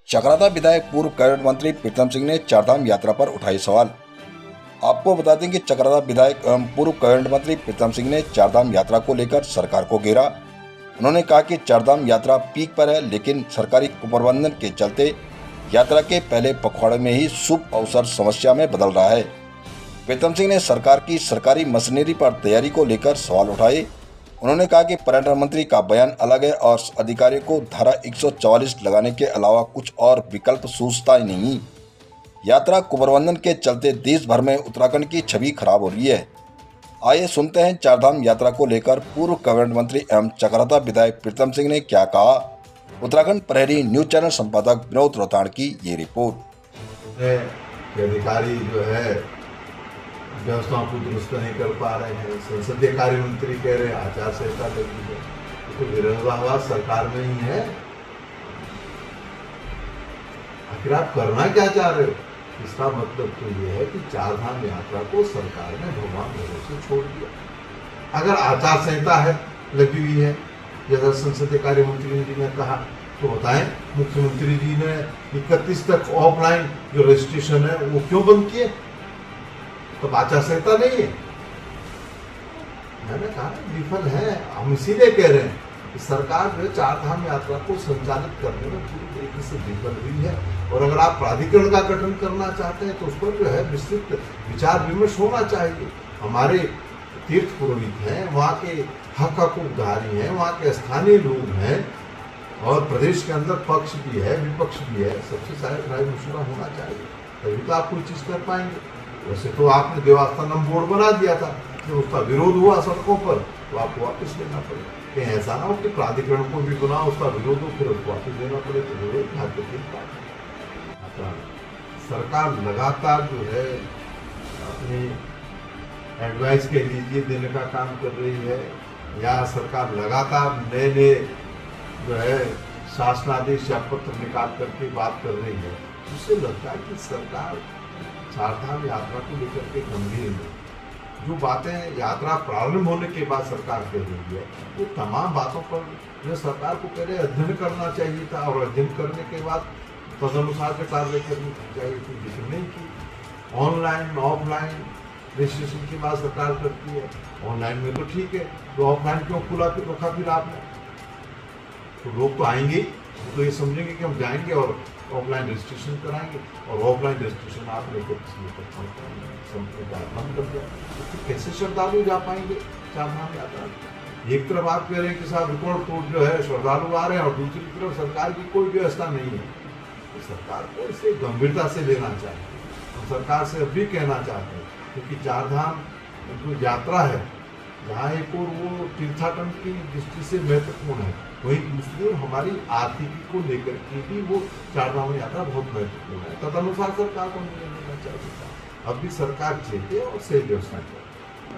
चकराता विधायक पूर्व कैबिनेट मंत्री प्रीतम सिंह ने चारधाम यात्रा पर उठाए सवाल। आपको बता दें कि चकराता विधायक एवं पूर्व कैबिनेट मंत्री प्रीतम सिंह ने चारधाम यात्रा को लेकर सरकार को घेरा। उन्होंने कहा कि चारधाम यात्रा पीक पर है, लेकिन सरकारी कुप्रबंधन के चलते यात्रा के पहले पखवाड़े में ही शुभ अवसर समस्या में बदल रहा है। प्रीतम सिंह ने सरकार की सरकारी मशीनरी पर तैयारी को लेकर सवाल उठाए। उन्होंने कहा कि पर्यटन मंत्री का बयान अलग है और अधिकारियों को धारा 144 लगाने के अलावा कुछ और विकल्प सूझता ही नहीं। यात्रा कुप्रबंधन के चलते देश भर में उत्तराखंड की छवि खराब हो रही है। आइए सुनते हैं चारधाम यात्रा को लेकर पूर्व कैबिनेट मंत्री एवं चकराता विधायक प्रीतम सिंह ने क्या कहा। उत्तराखंड प्रहरी न्यूज चैनल संपादक विनोद रोहताण की ये रिपोर्ट। अधिकारी जो है व्यवस्थाओं को दुरुस्त नहीं कर पा रहे हैं। संसदीय कार्य मंत्री कह रहे हैं आचार संहिता लगी है, तो विरोधाभास सरकार में ही है। आखिर आप करना क्या चाह रहे हो? इसका मतलब तो ये है कि चारधाम यात्रा को सरकार ने भगवान भरोसे छोड़ दिया। अगर आचार संहिता है लगी हुई है, जैसा संसदीय कार्य मंत्री जी ने कहा, तो बताएं मुख्यमंत्री जी ने 31 तक ऑफलाइन जो रजिस्ट्रेशन है वो क्यों बंद किए? तो आचार संहिता नहीं है। मैंने कहा विफल है। हम इसीलिए कह रहे हैं कि सरकार जो चारधाम यात्रा को संचालित करने में पूरी तरीके से विफल हुई है। और अगर आप प्राधिकरण का गठन करना चाहते हैं तो उस पर जो है विस्तृत विचार विमर्श होना चाहिए। हमारे तीर्थ पुरोहित हैं, वहाँ के हक हकूकधारी हैं, वहाँ के स्थानीय लोग हैं, और प्रदेश के अंदर पक्ष भी है विपक्ष भी है। सबसे सारे राय मशुरा होना चाहिए, तभी तो आप कोई चीज कर पाएंगे। वैसे तो आपने देवस्थानम बोर्ड बना दिया था, जब उसका विरोध हुआ सड़कों पर तो आपको वापस लेना पड़े। कहीं ऐसा ना हो कि प्राधिकरण को भी बनाओ, उसका विरोध हो, फिर उसको वापस देना पड़े, तो विरोध सरकार लगातार जो है अपनी एडवाइस के लीजिए देने का काम कर रही है, या सरकार लगातार नए नए जो है शासनादेश या पत्र निकाल करके बात कर रही है। उससे लगता है कि सरकार चारधाम यात्रा को लेकर के गंभीर है। जो बातें यात्रा प्रारंभ होने के बाद सरकार कह रही है, वो तमाम बातों पर जो सरकार को पहले अध्ययन करना चाहिए था, और अध्ययन करने के बाद तदनुसार के कार्रवाई करनी चाहिए थी, लेकिन नहीं की। ऑनलाइन ऑफलाइन रजिस्ट्रेशन की बात सरकार करती है। ऑनलाइन में तो ठीक है, तो ऑफलाइन क्यों खुला फिर रखा फिर आपने? तो लोग तो आएंगे, तो ये समझेंगे कि हम जाएंगे और ऑफलाइन रजिस्ट्रेशन कराएंगे, और ऑफलाइन रजिस्ट्रेशन आप लेकर बंद कर दिया, तो कैसे श्रद्धालु जा पाएंगे चारधाम यात्रा? एक तरफ आप कह रहे हैं कि साहब रिकॉर्ड तोड़ जो है श्रद्धालु आ रहे हैं, और दूसरी तरफ सरकार की कोई व्यवस्था नहीं है। तो सरकार को इसे गंभीरता से लेना चाहिए। हम सरकार से अब भी कहना चाहते हैं, क्योंकि चारधाम जो यात्रा है, जहाँ एक और वो तीर्थाटन की दृष्टि से महत्वपूर्ण है, वहीं दूसरी ओर हमारी आर्थिकी को लेकर के भी वो चारधाम यात्रा बहुत महत्वपूर्ण है। तदनुसार सरकार को निर्णय लेना चाहिए। अब भी सरकार चाहिए और सही व्यवस्था करे।